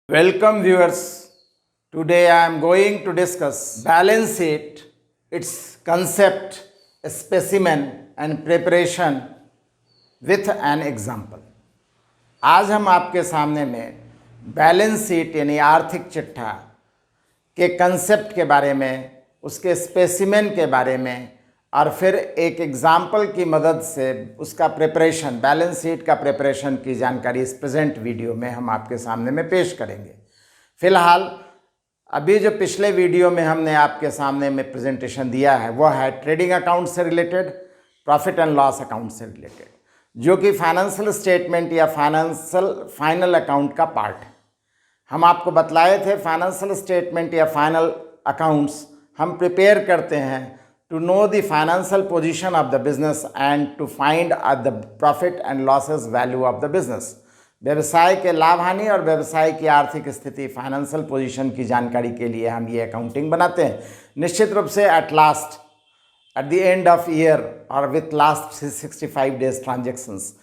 Welcome viewers. Today I am going to discuss balance sheet, its concept, specimen and preparation with an example. आज हम आपके सामने में balance sheet यानी आर्थिक चिट्ठा के कंसेप्ट के बारे में, उसके स्पेसिमेन के बारे में और फिर एक एग्जाम्पल की मदद से उसका प्रिपरेशन, बैलेंस शीट का प्रिपरेशन की जानकारी इस प्रेजेंट वीडियो में हम आपके सामने में पेश करेंगे। फिलहाल अभी जो पिछले वीडियो में हमने आपके सामने में प्रेजेंटेशन दिया है वो है ट्रेडिंग अकाउंट से related, profit and loss account से रिलेटेड, जो कि फाइनेंशियल स्टेटमेंट या फाइनल अकाउंट का पार्ट है। हम आपको बतलाए थे फाइनेंशियल स्टेटमेंट या फाइनल अकाउंट्स हम प्रिपेयर करते हैं to know the financial position of the business and to find the profit and losses value of the business. व्यवसाय के लाभ हानि और व्यवसाय की आर्थिक स्थिति, फाइनेंशियल पोजीशन की जानकारी के लिए हम ये अकाउंटिंग बनाते हैं। निश्चित रूप से at the end of year और विथ लास्ट 365 डेज ट्रांजेक्शन्स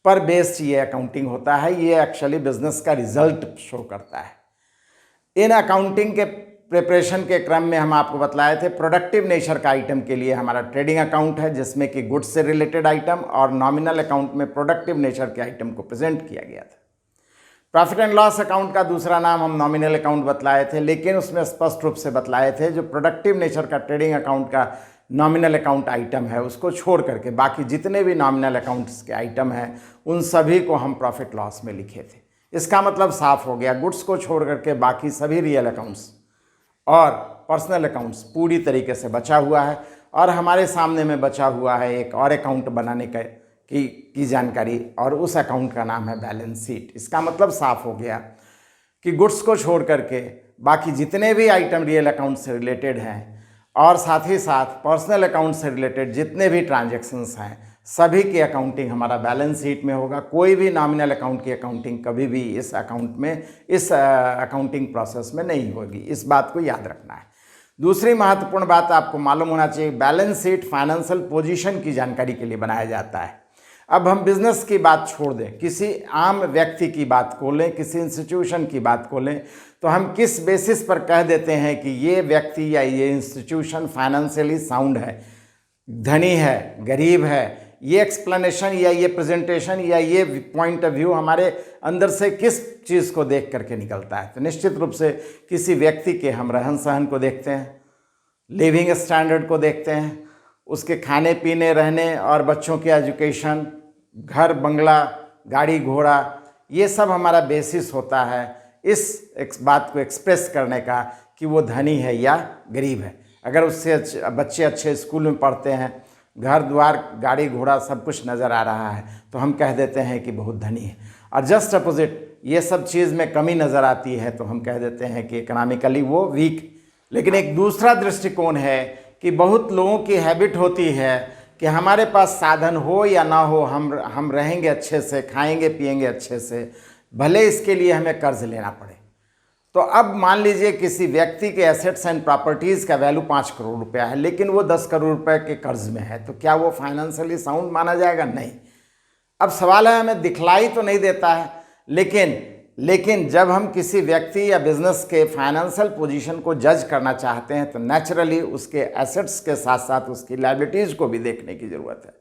पर बेस्ड ये अकाउंटिंग होता है। ये एक्चुअली बिजनेस का रिजल्ट शो करता है। इन अकाउंटिंग के प्रिपरेशन के क्रम में हम आपको बतलाए थे प्रोडक्टिव नेचर का आइटम के लिए हमारा ट्रेडिंग अकाउंट है, जिसमें कि गुड्स से रिलेटेड आइटम, और नॉमिनल अकाउंट में प्रोडक्टिव नेचर के आइटम को प्रेजेंट किया गया था। प्रॉफिट एंड लॉस अकाउंट का दूसरा नाम हम नॉमिनल अकाउंट बतलाए थे, लेकिन उसमें स्पष्ट रूप से बतलाए थे जो प्रोडक्टिव नेचर का ट्रेडिंग अकाउंट का नॉमिनल अकाउंट आइटम है उसको छोड़ करके बाकी जितने भी नॉमिनल अकाउंट्स के आइटम हैं उन सभी को हम प्रॉफिट लॉस में लिखे थे। इसका मतलब साफ हो गया, गुड्स को छोड़ करके बाकी सभी रियल अकाउंट्स और पर्सनल अकाउंट्स पूरी तरीके से बचा हुआ है, और हमारे सामने में बचा हुआ है एक और अकाउंट बनाने की जानकारी, और उस अकाउंट का नाम है बैलेंस शीट। इसका मतलब साफ हो गया कि गुड्स को छोड़ करके बाकी जितने भी आइटम रियल अकाउंट से रिलेटेड हैं और साथ ही साथ पर्सनल अकाउंट से रिलेटेड जितने भी ट्रांजैक्शंस हैं सभी की अकाउंटिंग हमारा बैलेंस शीट में होगा। कोई भी नॉमिनल अकाउंट की अकाउंटिंग कभी भी इस अकाउंट में, इस अकाउंटिंग प्रोसेस में नहीं होगी। इस बात को याद रखना है। दूसरी महत्वपूर्ण बात आपको मालूम होना चाहिए, बैलेंस शीट फाइनेंशियल पोजीशन की जानकारी के लिए बनाया जाता है। अब हम बिजनेस की बात छोड़ दें, किसी आम व्यक्ति की बात को लें, किसी इंस्टीट्यूशन की बात को लें, तो हम किस बेसिस पर कह देते हैं कि ये व्यक्ति या ये इंस्टीट्यूशन फाइनेंशियली साउंड है, धनी है, गरीब है। ये एक्सप्लेनेशन या ये प्रेजेंटेशन या ये पॉइंट ऑफ व्यू हमारे अंदर से किस चीज़ को देख करके निकलता है? तो निश्चित रूप से किसी व्यक्ति के हम रहन सहन को देखते हैं, लिविंग स्टैंडर्ड को देखते हैं, उसके खाने पीने, रहने और बच्चों के एजुकेशन, घर बंगला, गाड़ी घोड़ा, ये सब हमारा बेसिस होता है इस बात को एक्सप्रेस करने का कि वो धनी है या गरीब है। अगर उससे बच्चे अच्छे स्कूल में पढ़ते हैं, घर द्वार, गाड़ी घोड़ा सब कुछ नज़र आ रहा है, तो हम कह देते हैं कि बहुत धनी है। और जस्ट अपोजिट ये सब चीज़ में कमी नज़र आती है तो हम कह देते हैं कि इकोनॉमिकली वो वीक। लेकिन एक दूसरा दृष्टिकोण है कि बहुत लोगों की हैबिट होती है कि हमारे पास साधन हो या ना हो, हम रहेंगे अच्छे से, खाएंगे पिएंगे अच्छे से, भले इसके लिए हमें कर्ज लेना पड़े। तो अब मान लीजिए किसी व्यक्ति के एसेट्स एंड प्रॉपर्टीज़ का वैल्यू 5 करोड़ रुपया है, लेकिन वो 10 करोड़ रुपए के कर्ज में है, तो क्या वो फाइनेंशियली साउंड माना जाएगा? नहीं। अब सवाल है, हमें दिखलाई तो नहीं देता है, लेकिन जब हम किसी व्यक्ति या बिजनेस के फाइनेंशियल पोजीशन को जज करना चाहते हैं तो नेचुरली उसके एसेट्स के साथ साथ उसकी लायबिलिटीज़ को भी देखने की ज़रूरत है।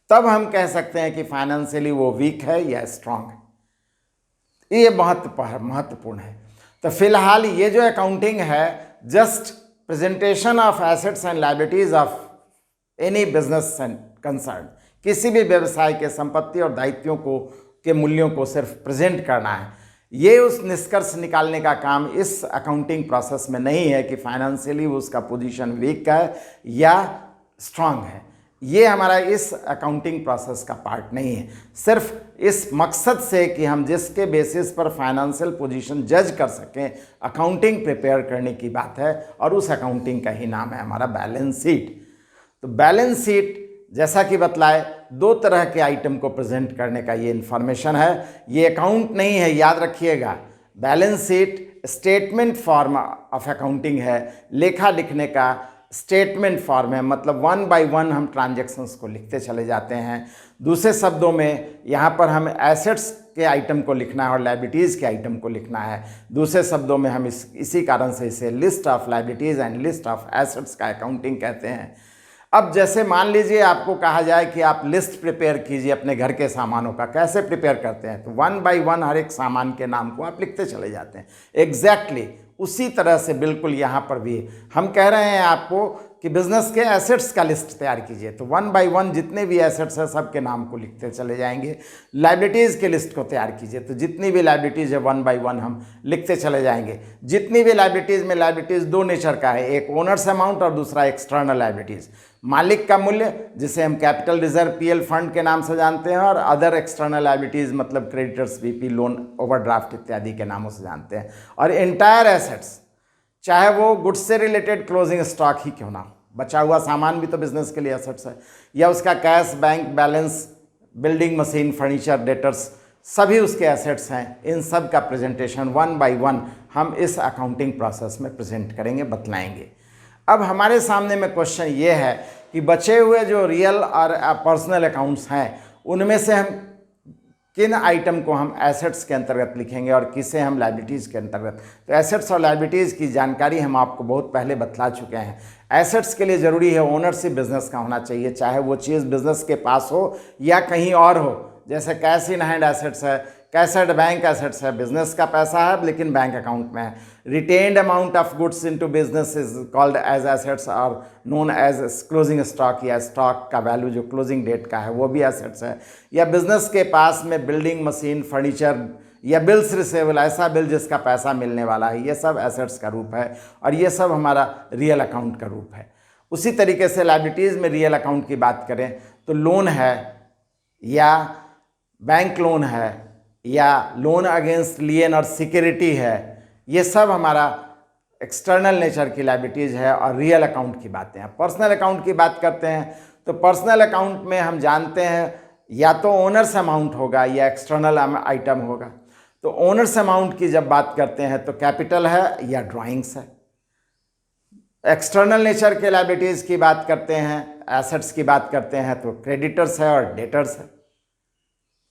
तब हम कह सकते हैं कि फाइनेंशियली वो वीक है या स्ट्रांग है। ये महत्वपूर्ण है। तो फिलहाल ये जो अकाउंटिंग है just presentation of assets and liabilities of any business and concern, किसी भी व्यवसाय के संपत्ति और दायित्वों के मूल्यों को सिर्फ प्रेजेंट करना है। ये उस निष्कर्ष निकालने का काम इस अकाउंटिंग प्रोसेस में नहीं है कि फाइनेंशियली उसका पोजीशन वीक है या स्ट्रांग है। ये हमारा इस अकाउंटिंग प्रोसेस का पार्ट नहीं है। सिर्फ इस मकसद से कि हम जिसके बेसिस पर फाइनेंशियल पोजीशन जज कर सकें, अकाउंटिंग प्रिपेयर करने की बात है, और उस अकाउंटिंग का ही नाम है हमारा बैलेंस शीट। तो बैलेंस शीट जैसा कि बतलाए 2 तरह के आइटम को प्रेजेंट करने का ये इन्फॉर्मेशन है। ये अकाउंट नहीं है, याद रखिएगा। Balance sheet statement form of accounting है, लेखा लिखने का स्टेटमेंट फॉर्म है, मतलब वन बाय वन हम ट्रांजैक्शंस को लिखते चले जाते हैं। दूसरे शब्दों में यहाँ पर हम एसेट्स के आइटम को लिखना है और लायबिलिटीज़ के आइटम को लिखना है। दूसरे शब्दों में हम इसी कारण से इसे list of liabilities and list of assets का अकाउंटिंग कहते हैं। अब जैसे मान लीजिए आपको कहा जाए कि आप लिस्ट प्रिपेयर कीजिए अपने घर के सामानों का, कैसे प्रिपेयर करते हैं? तो वन बाय वन हर एक सामान के नाम को आप लिखते चले जाते हैं। एग्जैक्टली उसी तरह से बिल्कुल यहाँ पर भी हम कह रहे हैं आपको कि बिजनेस के एसेट्स का लिस्ट तैयार कीजिए। तो वन बाय वन जितने भी एसेट्स हैं सब के नाम को लिखते चले जाएंगे। लायबिलिटीज़ के लिस्ट को तैयार कीजिए, तो जितनी भी लायबिलिटीज़ है वन बाय वन हम लिखते चले जाएंगे। जितनी भी लायबिलिटीज़ में लायबिलिटीज़ दो नेचर का है, एक ओनर्स अमाउंट और दूसरा एक्सटर्नल लायबिलिटीज़। मालिक का मूल्य जिसे हम कैपिटल रिजर्व पीएल फंड के नाम से जानते हैं, और अदर एक्सटर्नल लायबिलिटीज़ मतलब क्रेडिटर्स वीपी लोन ओवरड्राफ्ट इत्यादि के नामों से जानते हैं। और एंटायर एसेट्स चाहे वो गुड्स से रिलेटेड क्लोजिंग स्टॉक ही क्यों ना हो, बचा हुआ सामान भी तो बिजनेस के लिए एसेट्स है, या उसका cash bank balance, building machine, furniture, debtors सभी उसके एसेट्स हैं। इन सब का प्रेजेंटेशन वन बाय वन हम इस अकाउंटिंग प्रोसेस में प्रेजेंट करेंगे, बतलाएंगे। अब हमारे सामने में क्वेश्चन ये है कि बचे हुए जो रियल और पर्सनल अकाउंट्स हैं उनमें से हम किन आइटम को हम एसेट्स के अंतर्गत लिखेंगे और किसे हम लायबिलिटीज़ के अंतर्गत। तो एसेट्स और लायबिलिटीज़ की जानकारी हम आपको बहुत पहले बतला चुके हैं। एसेट्स के लिए ज़रूरी है ओनरशिप बिजनेस का होना चाहिए, चाहे वो चीज़ बिजनेस के पास हो या कहीं और हो। जैसे कैश इन हैंड एसेट्स है, कैश एट बैंक एसेट्स है, बिजनेस का पैसा है लेकिन बैंक अकाउंट में है। Retained amount of goods into business is called as assets और नोन एज क्लोजिंग स्टॉक, या स्टॉक का वैल्यू जो क्लोजिंग डेट का है वो भी एसेट्स है। या बिजनेस के पास में बिल्डिंग मशीन, फर्नीचर या बिल्स रिसेबल, ऐसा बिल जिसका पैसा मिलने वाला है, ये सब एसेट्स का रूप है और ये सब हमारा रियल अकाउंट का रूप है। उसी तरीके से लायबिलिटीज़ में रियल अकाउंट की बात करें तो लोन है या बैंक लोन है या लोन अगेंस्ट लियन और सिक्योरिटी है, ये सब हमारा एक्सटर्नल नेचर की लायबिलिटीज़ है और रियल अकाउंट की बातें हैं। पर्सनल अकाउंट की बात करते हैं तो पर्सनल अकाउंट में हम जानते हैं या तो ओनर्स अमाउंट होगा या एक्सटर्नल आइटम होगा। तो ओनर्स अमाउंट की जब बात करते हैं तो कैपिटल है या ड्राइंग्स है। एक्सटर्नल नेचर के लायबिलिटीज़ की बात करते हैं, एसेट्स की बात करते हैं तो क्रेडिटर्स है और डेटर्स है।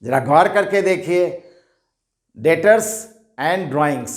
जरा गौर करके देखिए, डेटर्स एंड ड्राइंग्स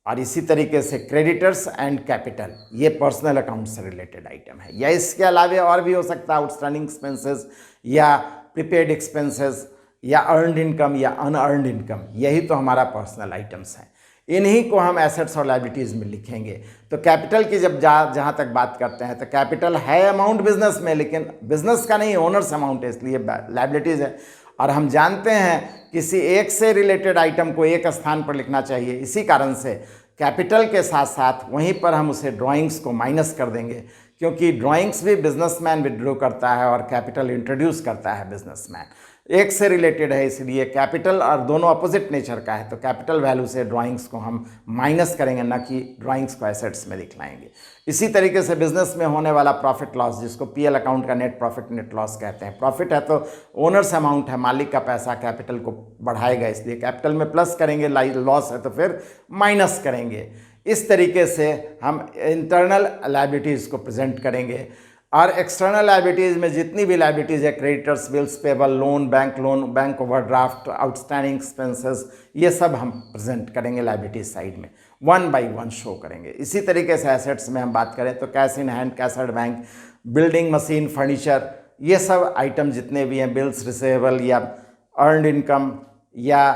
और इसी तरीके से क्रेडिटर्स एंड कैपिटल, ये पर्सनल अकाउंट से रिलेटेड आइटम है। या इसके अलावा और भी हो सकता है, आउटस्टैंडिंग एक्सपेंसेस या प्रीपेड एक्सपेंसेस या अर्नड इनकम या अनअर्नड इनकम, यही तो हमारा पर्सनल आइटम्स हैं। इन्हीं को हम एसेट्स और लायबिलिटीज़ में लिखेंगे। तो कैपिटल की जब जहाँ तक बात करते हैं तो कैपिटल है अमाउंट बिजनेस में, लेकिन बिजनेस का नहीं, ओनर्स अमाउंट है, इसलिए लायबिलिटीज़ है। और हम जानते हैं किसी एक से रिलेटेड आइटम को एक स्थान पर लिखना चाहिए, इसी कारण से कैपिटल के साथ साथ वहीं पर हम उसे ड्राइंग्स को माइनस कर देंगे, क्योंकि ड्राइंग्स भी बिजनेसमैन विड्रॉ करता है और कैपिटल इंट्रोड्यूस करता है बिजनेसमैन। एक से रिलेटेड है इसलिए कैपिटल, और दोनों अपोजिट नेचर का है तो कैपिटल वैल्यू से ड्राइंग्स को हम माइनस करेंगे, ना कि ड्राइंग्स को एसेट्स में दिखलाएंगे। इसी तरीके से बिजनेस में होने वाला प्रॉफिट लॉस, जिसको पीएल अकाउंट का नेट प्रॉफिट नेट लॉस कहते हैं। प्रॉफिट है तो ओनर्स अमाउंट है, मालिक का पैसा कैपिटल को बढ़ाएगा, इसलिए कैपिटल में प्लस करेंगे, लॉस है तो फिर माइनस करेंगे। इस तरीके से हम इंटरनल लायबिलिटीज़ को प्रेजेंट करेंगे। और एक्सटर्नल लायबिलिटीज़ में जितनी भी लायबिलिटीज़ है, creditors, bills payable, loan, bank overdraft, outstanding expenses, ये सब हम प्रेजेंट करेंगे लायबिलिटीज साइड में, वन बाय वन शो करेंगे। इसी तरीके से एसेट्स में हम बात करें तो cash in hand, cash at bank, building machine, furniture, ये सब आइटम जितने भी हैं, बिल्स रिसेबल या अर्नड इनकम या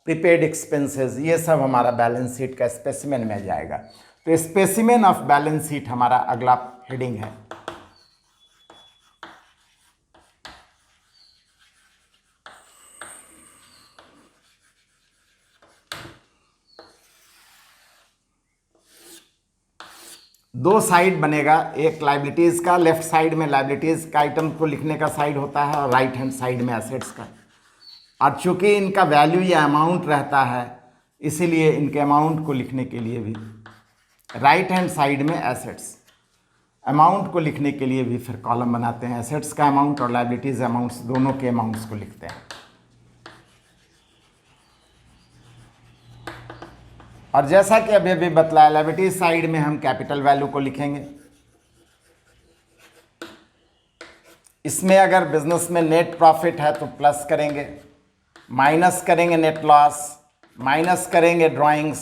प्रीपेड एक्सपेंसेस, ये सब हमारा बैलेंस शीट का स्पेसिमेन में जाएगा। तो स्पेसिमेन ऑफ बैलेंस शीट हमारा अगला हेडिंग है। दो साइड बनेगा, एक लायबिलिटीज़ का, लेफ्ट साइड में लायबिलिटीज़ का आइटम को लिखने का साइड होता है और राइट हैंड साइड में एसेट्स का। और चूंकि इनका वैल्यू या अमाउंट रहता है, इसीलिए इनके अमाउंट को लिखने के लिए भी राइट हैंड साइड में एसेट्स, अमाउंट को लिखने के लिए भी फिर कॉलम बनाते हैं। एसेट्स का अमाउंट और लायबिलिटीज़ अमाउंट्स, दोनों के अमाउंट्स को लिखते हैं। और जैसा कि अभी अभी बतलाया, लायबिलिटीज साइड में हम कैपिटल वैल्यू को लिखेंगे इसमें अगर बिजनेस में नेट प्रॉफिट है तो प्लस करेंगे, माइनस करेंगे नेट लॉस, माइनस करेंगे ड्राइंग्स,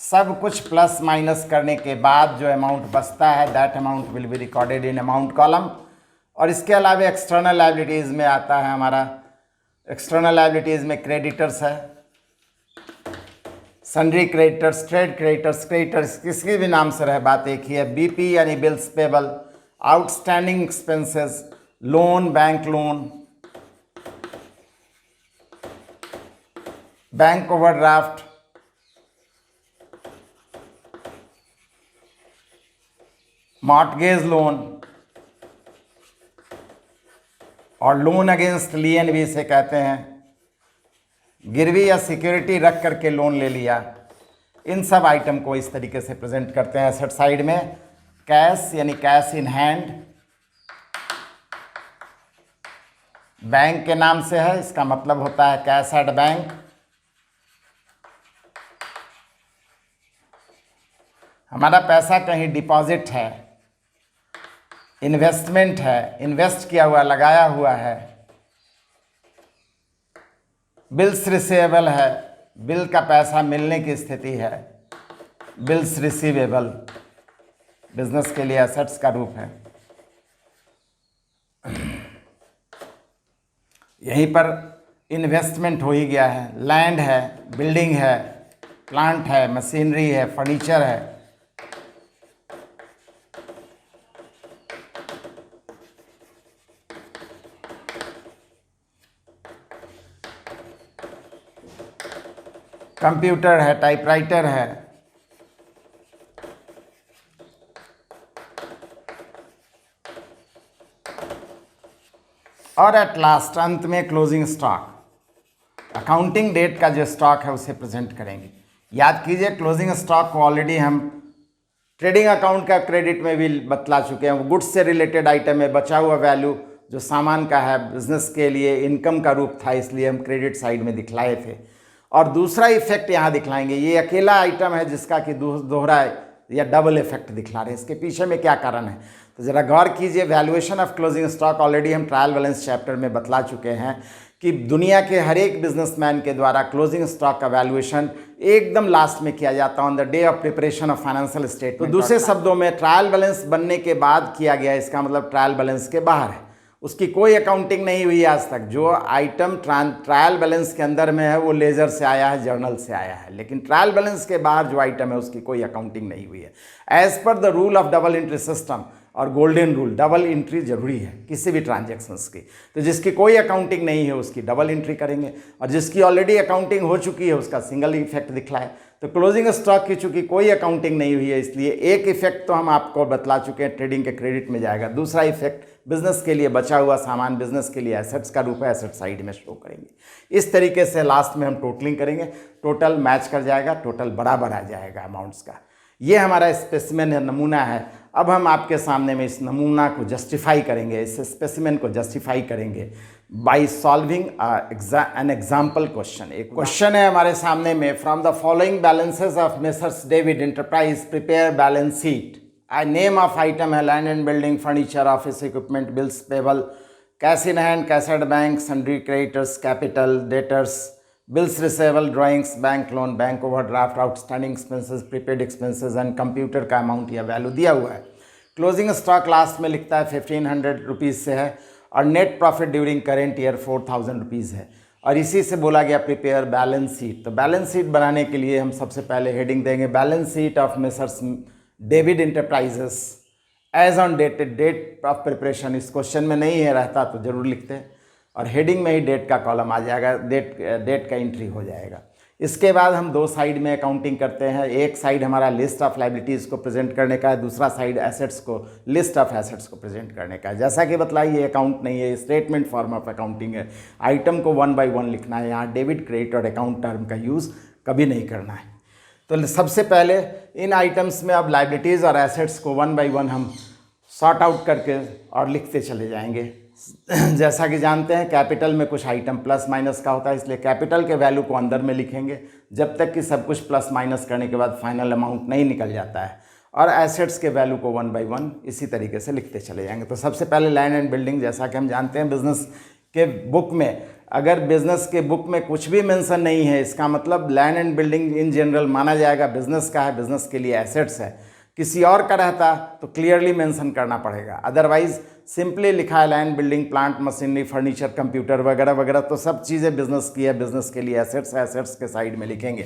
सब कुछ प्लस माइनस करने के बाद जो अमाउंट बचता है that amount will be recorded in amount column. और इसके अलावा एक्सटर्नल लायबिलिटीज़ में आता है हमारा, एक्सटर्नल लायबिलिटीज़ में क्रेडिटर्स है, sundry creditors, trade creditors, creditors किसी भी नाम से रहे बात एक ही है। बीपी यानी bills payable, outstanding expenses, loan, bank loan, bank overdraft, mortgage loan और लोन अगेंस्ट लियन भी इसे कहते हैं, गिरवी या सिक्योरिटी रख करके लोन ले लिया। इन सब आइटम को इस तरीके से प्रेजेंट करते हैं एसेट साइड में। कैश यानी कैश इन हैंड, बैंक के नाम से है, इसका मतलब होता है कैश एट बैंक। हमारा पैसा कहीं डिपॉजिट है, इन्वेस्टमेंट है, इन्वेस्ट किया हुआ, लगाया हुआ है। बिल्स रिसीवेबल है, बिल का पैसा मिलने की स्थिति है, बिल्स रिसीवेबल बिजनेस के लिए एसेट्स का रूप है। यहीं पर इन्वेस्टमेंट हो ही गया है, लैंड है, बिल्डिंग है, प्लांट है, मशीनरी है, फर्नीचर है। कंप्यूटर है, टाइपराइटर है, और एट लास्ट अंत में क्लोजिंग स्टॉक, अकाउंटिंग डेट का जो स्टॉक है उसे प्रेजेंट करेंगे। याद कीजिए क्लोजिंग स्टॉक को ऑलरेडी हम ट्रेडिंग अकाउंट का क्रेडिट में भी बतला चुके हैं। गुड्स से रिलेटेड आइटम है, बचा हुआ वैल्यू जो सामान का है बिजनेस के लिए इनकम का रूप था, इसलिए हम क्रेडिट साइड में दिखलाए थे। और दूसरा इफेक्ट यहाँ दिखलाएंगे, ये अकेला आइटम है जिसका कि दोहरा या डबल इफेक्ट दिखला रहे हैं। इसके पीछे में क्या कारण है तो ज़रा गौर कीजिए। Valuation of closing stock already हम ट्रायल बैलेंस चैप्टर में बतला चुके हैं कि दुनिया के हर एक बिजनेसमैन के द्वारा क्लोजिंग स्टॉक का वैल्यूएशन एकदम लास्ट में किया जाता है, on the day of preparation of financial statement. तो दूसरे शब्दों में ट्रायल बैलेंस बनने के बाद किया गया, इसका मतलब ट्रायल बैलेंस के बाहर है, उसकी कोई अकाउंटिंग नहीं हुई आज तक। जो आइटम ट्रायल बैलेंस के अंदर में है वो लेजर से आया है, जर्नल से आया है, लेकिन ट्रायल बैलेंस के बाहर जो आइटम है उसकी कोई अकाउंटिंग नहीं हुई है। As per the rule of double entry system और गोल्डन रूल, डबल एंट्री जरूरी है किसी भी ट्रांजैक्शंस की। तो जिसकी कोई अकाउंटिंग नहीं है उसकी डबल एंट्री करेंगे, और जिसकी ऑलरेडी अकाउंटिंग हो चुकी है उसका सिंगल इफेक्ट दिखलाए। तो क्लोजिंग स्टॉक की चूंकि कोई अकाउंटिंग नहीं हुई है, इसलिए एक इफेक्ट तो हम आपको बतला चुके हैं, ट्रेडिंग के क्रेडिट में जाएगा। दूसरा इफेक्ट बिजनेस के लिए बचा हुआ सामान बिजनेस के लिए एसेट्स का रूप है, एसेट साइड में शो करेंगे। इस तरीके से लास्ट में हम टोटलिंग करेंगे, टोटल मैच कर जाएगा, टोटल बराबर आ जाएगा अमाउंट्स का। ये हमारा स्पेसिमेन है, नमूना है। अब हम आपके सामने में इस नमूना को जस्टिफाई करेंगे, इस स्पेसिमेन को जस्टिफाई करेंगे by solving an example question. एक क्वेश्चन है हमारे सामने में, from the following balances of messrs David enterprise prepare balance sheet. Name of item है land and building, furniture, office equipment, bills payable, cash in hand, cash at bank, sundry creditors, capital, debtors, bills receivable, drawings, bank loan, bank overdraft, outstanding expenses, prepaid expenses and computer का amount या value दिया हुआ है। Closing stock last में लिखता है 1500 rupees से है, और net profit during current year 4000 rupees है, और इसी से बोला गया प्रिपेयर बैलेंस शीट। तो बैलेंस शीट बनाने के लिए हम सबसे पहले हेडिंग देंगे balance sheet of messrs David enterprises as on date of preparation. इस क्वेश्चन में नहीं है, रहता तो जरूर लिखते हैं, और हेडिंग में ही डेट का कॉलम आ जाएगा, डेट का एंट्री हो जाएगा। इसके बाद हम दो साइड में अकाउंटिंग करते हैं। एक साइड हमारा लिस्ट ऑफ लाइबिलिटीज़ को प्रेजेंट करने का है, दूसरा साइड एसेट्स को, लिस्ट ऑफ एसेट्स को प्रेजेंट करने का है। जैसा कि बतलाइए ये अकाउंट नहीं है, स्टेटमेंट फॉर्म ऑफ अकाउंटिंग है। आइटम को 1 बाय 1 लिखना है, यहाँ डेबिट, क्रेडिट और अकाउंट टर्म का यूज़ कभी नहीं करना है। तो सबसे पहले इन आइटम्स में अब लाइबिलिटीज़ और एसेट्स को 1 बाय 1 हम सॉर्ट आउट करके और लिखते चले जाएंगे। जैसा कि जानते हैं कैपिटल में कुछ आइटम प्लस माइनस का होता है, इसलिए कैपिटल के वैल्यू को अंदर में लिखेंगे जब तक कि सब कुछ प्लस माइनस करने के बाद फाइनल अमाउंट नहीं निकल जाता है। और एसेट्स के वैल्यू को 1 बाई 1 इसी तरीके से लिखते चले जाएंगे। तो सबसे पहले लैंड एंड बिल्डिंग, जैसा कि हम जानते हैं बिजनेस के बुक में, अगर बिजनेस के बुक में कुछ भी मेंशन नहीं है, इसका मतलब land and building in general माना जाएगा बिजनेस का है, बिजनेस के लिए एसेट्स है। किसी और का रहता तो क्लियरली मेंशन करना पड़ेगा, अदरवाइज सिंपली लिखा है land, building, plant, machinery, furniture, computer वगैरह वगैरह, तो सब चीज़ें बिजनेस की है, बिजनेस के लिए एसेट्स है, एसेट्स के साइड में लिखेंगे।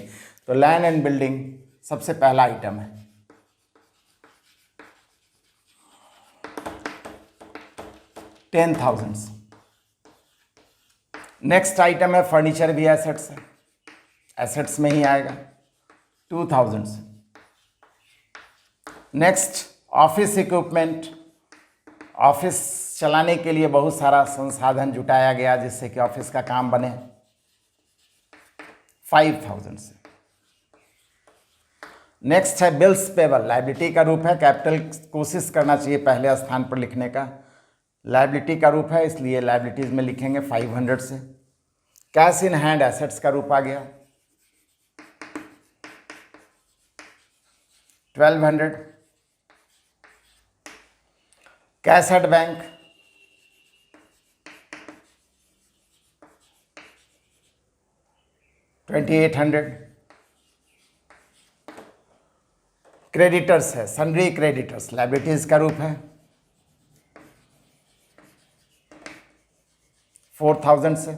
तो लैंड एंड बिल्डिंग सबसे पहला आइटम है। $10,000। नेक्स्ट आइटम है फर्नीचर, भी एसेट्स है, एसेट्स में ही आएगा, 2,000। नेक्स्ट ऑफिस इक्विपमेंट, ऑफिस चलाने के लिए बहुत सारा संसाधन जुटाया गया जिससे कि ऑफिस का काम बने, 5,000 से। नेक्स्ट है बिल्स पेबल, लाइबिलिटी का रूप है, कैपिटल कोशिश करना चाहिए पहले स्थान पर लिखने का, लाइबिलिटी का रूप है इसलिए लाइबिलिटीज में लिखेंगे 500 से। कैश इन हैंड, एसेट्स का रूप आ गया, 1200। Cash at bank, 2800। क्रेडिटर्स है, सन्ड्री क्रेडिटर्स, लाइबिलिटीज का रूप है, 4,000 से।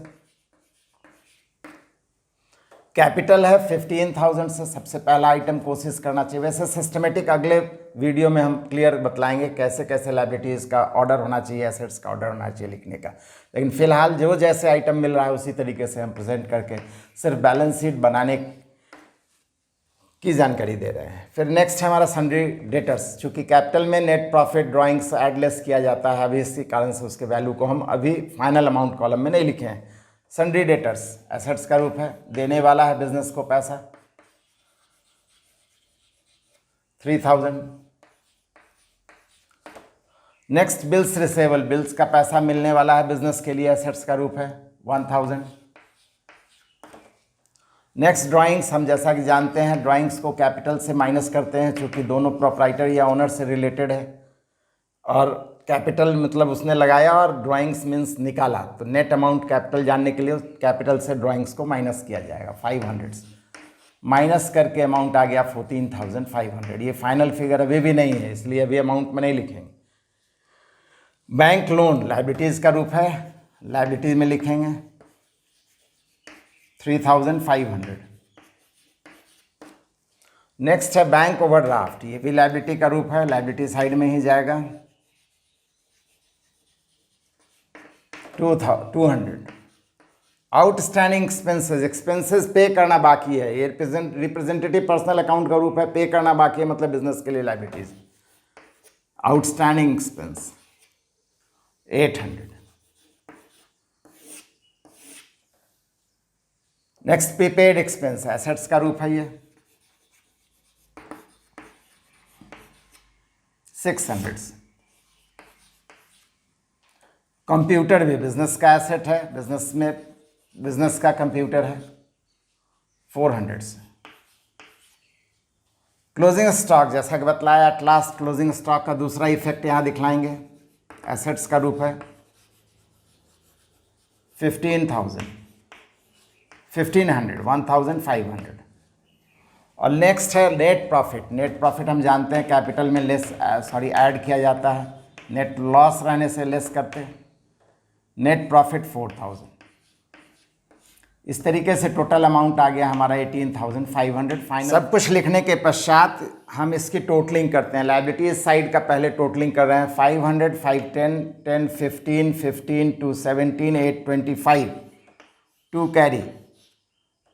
कैपिटल है 15,000 से, सबसे पहला आइटम कोशिश करना चाहिए। वैसे सिस्टमेटिक अगले वीडियो में हम क्लियर बतलाएंगे कैसे कैसे लाइबिलिटीज़ का ऑर्डर होना चाहिए, एसेट्स का ऑर्डर होना चाहिए लिखने का, लेकिन फिलहाल जो जैसे आइटम मिल रहा है उसी तरीके से हम प्रेजेंट करके सिर्फ बैलेंस शीट बनाने की जानकारी दे रहे हैं। फिर नेक्स्ट है हमारा सन्ड्री डेटर्स, चूँकि कैपिटल में नेट प्रॉफिट ड्राइंग्स एडलेस किया जाता है, अभी इसी कारण से उसके वैल्यू को हम अभी फाइनल अमाउंट कॉलम में नहीं लिखे हैं। सन्ड्री डेटर्स एसेट्स का रूप है, देने वाला है बिजनेस को पैसा, 3,000। नेक्स्ट बिल्स रिसेबल, बिल्स का पैसा मिलने वाला है बिजनेस के लिए, एसेट्स का रूप है, 1,000। नेक्स्ट ड्राइंग्स, हम जैसा कि जानते हैं ड्राइंग्स को कैपिटल से माइनस करते हैं चूँकि दोनों प्रोप्राइटर या ओनर से रिलेटेड है, और कैपिटल मतलब उसने लगाया और ड्राइंग्स मीन्स निकाला, तो नेट अमाउंट कैपिटल जानने के लिए कैपिटल से ड्राइंग्स को माइनस किया जाएगा, 500 से। माइनस करके अमाउंट आ गया 14,500। ये फाइनल फिगर अभी भी नहीं है इसलिए अभी अमाउंट में नहीं लिखेंगे। बैंक लोन लाइबिलिटीज़ का रूप है, लाइबिलिटीज में लिखेंगे 3,500। नेक्स्ट है बैंक ओवरड्राफ्ट, ये भी लाइबिलिटी का रूप है, लाइबिलिटी साइड में ही जाएगा, 200। आउटस्टैंडिंग एक्सपेंसेस, एक्सपेंसेस पे करना बाकी है, ये रिप्रेजेंटेटिव पर्सनल अकाउंट का रूप है, पे करना बाकी है मतलब बिजनेस के लिए liabilities, outstanding expense 800। Next prepaid expense, assets का रूप है ये, 600 से। कंप्यूटर भी बिजनेस का एसेट है, बिजनेस में बिजनेस का कंप्यूटर है, 400 से। क्लोजिंग स्टॉक, जैसा कि बतलाया एट लास्ट क्लोजिंग स्टॉक का दूसरा इफेक्ट यहाँ दिखलाएंगे, एसेट्स का रूप है 15,000, 1,500। और नेक्स्ट है नेट प्रॉफिट, नेट प्रॉफिट हम जानते हैं कैपिटल में लेस ऐड किया जाता है, नेट लॉस रहने से लेस करते हैं, नेट प्रॉफिट 4,000। इस तरीके से टोटल अमाउंट आ गया हमारा 18,500 फाइनल। सब कुछ लिखने के पश्चात हम इसकी टोटलिंग करते हैं, लाइबिलिटीज साइड का पहले टोटलिंग कर रहे हैं, 500, 510, 10, 15, 15, 217, 825, 2 कैरी,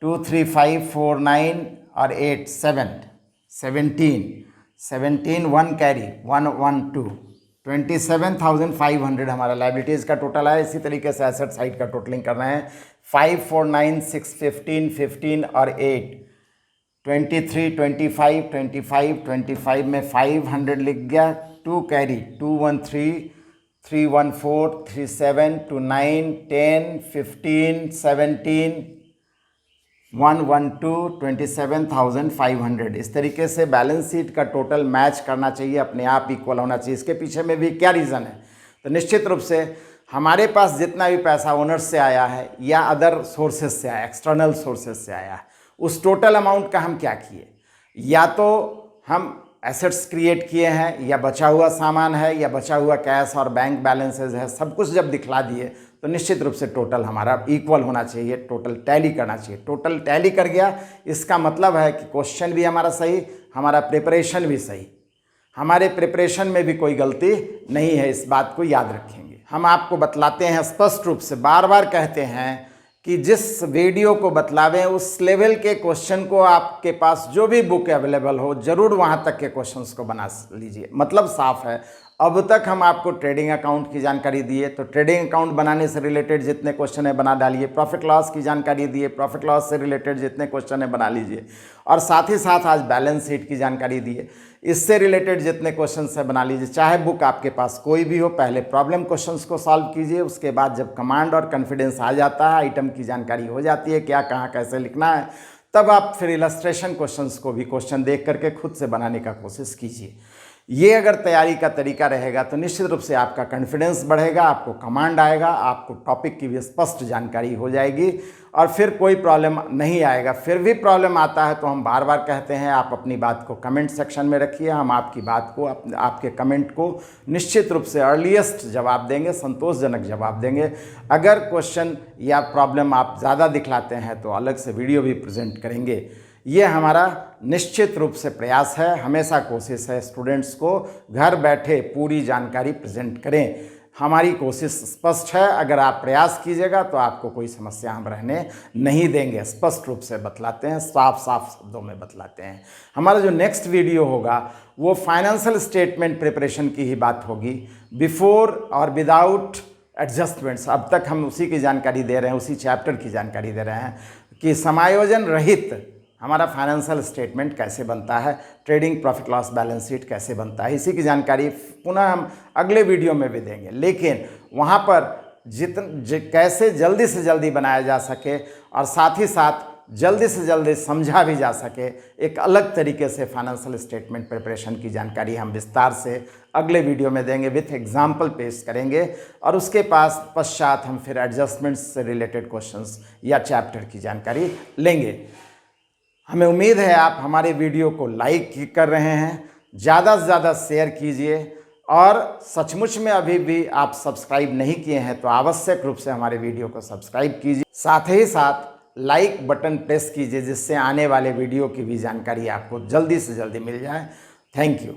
2, 3, 5, 4, 9 और 8, 7, 17, 1 कैरी, 1, 1, 2, 27,500 हमारा लाइबिलिटीज़ का टोटल है। इसी तरीके से एसेट साइड का टोटलिंग कर रहे हैं, 5, 4, 9, 6, 15, 15 और 8, 23, 25, 25, 25 में 500 लिख गया, 2 कैरी, 2, 1, 3, 3, 1, 4, 3, 7, 2, 9, 10, 15, 17, 112 27,500 इस तरीके से बैलेंस शीट का टोटल मैच करना चाहिए, अपने आप इक्वल होना चाहिए। इसके पीछे में भी क्या रीज़न है? तो निश्चित रूप से हमारे पास जितना भी पैसा ओनर्स से आया है या अदर सोर्सेज से आया, एक्सटर्नल सोर्सेज से आया है, उस टोटल अमाउंट का हम क्या किए? या तो हम एसेट्स क्रिएट किए हैं, या बचा हुआ सामान है, या बचा हुआ कैश और बैंक बैलेंसेज है, सब कुछ जब दिखला दिए तो निश्चित रूप से टोटल हमारा इक्वल होना चाहिए, टोटल टैली करना चाहिए। टोटल टैली कर गया, इसका मतलब है कि क्वेश्चन भी हमारा सही, हमारा प्रिपरेशन भी सही, हमारे प्रिपरेशन में भी कोई गलती नहीं है। इस बात को याद रखेंगे। हम आपको बतलाते हैं स्पष्ट रूप से, बार बार कहते हैं कि जिस वीडियो को बतलावें उस लेवल के क्वेश्चन को, आपके पास जो भी बुक अवेलेबल हो, जरूर वहाँ तक के क्वेश्चंस को बना लीजिए। मतलब साफ है, अब तक हम आपको ट्रेडिंग अकाउंट की जानकारी दिए तो ट्रेडिंग अकाउंट बनाने से रिलेटेड जितने क्वेश्चन है बना डालिए, प्रॉफिट लॉस की जानकारी दिए, प्रॉफिट लॉस से रिलेटेड जितने क्वेश्चन है बना लीजिए, और साथ ही साथ आज बैलेंस शीट की जानकारी दिए, इससे रिलेटेड जितने क्वेश्चन है बना लीजिए। चाहे बुक आपके पास कोई भी हो, पहले प्रॉब्लम क्वेश्चंस को सॉल्व कीजिए, उसके बाद जब कमांड और कॉन्फिडेंस आ जाता है, आइटम की जानकारी हो जाती है, क्या कहाँ कैसे लिखना है, तब आप फिर इलस्ट्रेशन क्वेश्चंस को भी क्वेश्चन देख करके खुद से बनाने का कोशिश कीजिए। ये अगर तैयारी का तरीका रहेगा तो निश्चित रूप से आपका कॉन्फिडेंस बढ़ेगा, आपको कमांड आएगा, आपको टॉपिक की भी स्पष्ट जानकारी हो जाएगी और फिर कोई प्रॉब्लम नहीं आएगा। फिर भी प्रॉब्लम आता है तो हम बार बार कहते हैं, आप अपनी बात को कमेंट सेक्शन में रखिए, हम आपकी बात को, आपके कमेंट को निश्चित रूप से अर्लीस्ट जवाब देंगे, संतोषजनक जवाब देंगे। अगर क्वेश्चन या प्रॉब्लम आप ज़्यादा दिखलाते हैं तो अलग से वीडियो भी प्रेजेंट करेंगे। ये हमारा निश्चित रूप से प्रयास है, हमेशा कोशिश है स्टूडेंट्स को घर बैठे पूरी जानकारी प्रेजेंट करें। हमारी कोशिश स्पष्ट है, अगर आप प्रयास कीजिएगा तो आपको कोई समस्या हम रहने नहीं देंगे। स्पष्ट रूप से बतलाते हैं, साफ साफ शब्दों में बतलाते हैं। हमारा जो नेक्स्ट वीडियो होगा वो फाइनेंशियल स्टेटमेंट प्रिपरेशन की ही बात होगी, बिफोर और विदाउट एडजस्टमेंट्स। अब तक हम उसी की जानकारी दे रहे हैं, उसी चैप्टर की जानकारी दे रहे हैं कि समायोजन रहित हमारा फाइनेंशियल स्टेटमेंट कैसे बनता है, trading profit loss balance sheet कैसे बनता है, इसी की जानकारी पुनः हम अगले वीडियो में भी देंगे। लेकिन वहाँ पर कैसे जल्दी से जल्दी बनाया जा सके और साथ ही साथ जल्दी से जल्दी समझा भी जा सके, एक अलग तरीके से फाइनेंशियल स्टेटमेंट प्रिपरेशन की जानकारी हम विस्तार से अगले वीडियो में देंगे, विथ एग्जाम्पल पेश करेंगे और उसके पश्चात हम फिर एडजस्टमेंट्स से रिलेटेड क्वेश्चंस या चैप्टर की जानकारी लेंगे। हमें उम्मीद है आप हमारे वीडियो को लाइक कर रहे हैं, ज़्यादा से ज़्यादा शेयर कीजिए और सचमुच में अभी भी आप सब्सक्राइब नहीं किए हैं तो आवश्यक रूप से हमारे वीडियो को सब्सक्राइब कीजिए। साथ ही साथ लाइक बटन प्रेस कीजिए, जिससे आने वाले वीडियो की भी जानकारी आपको जल्दी से जल्दी मिल जाए। Thank you.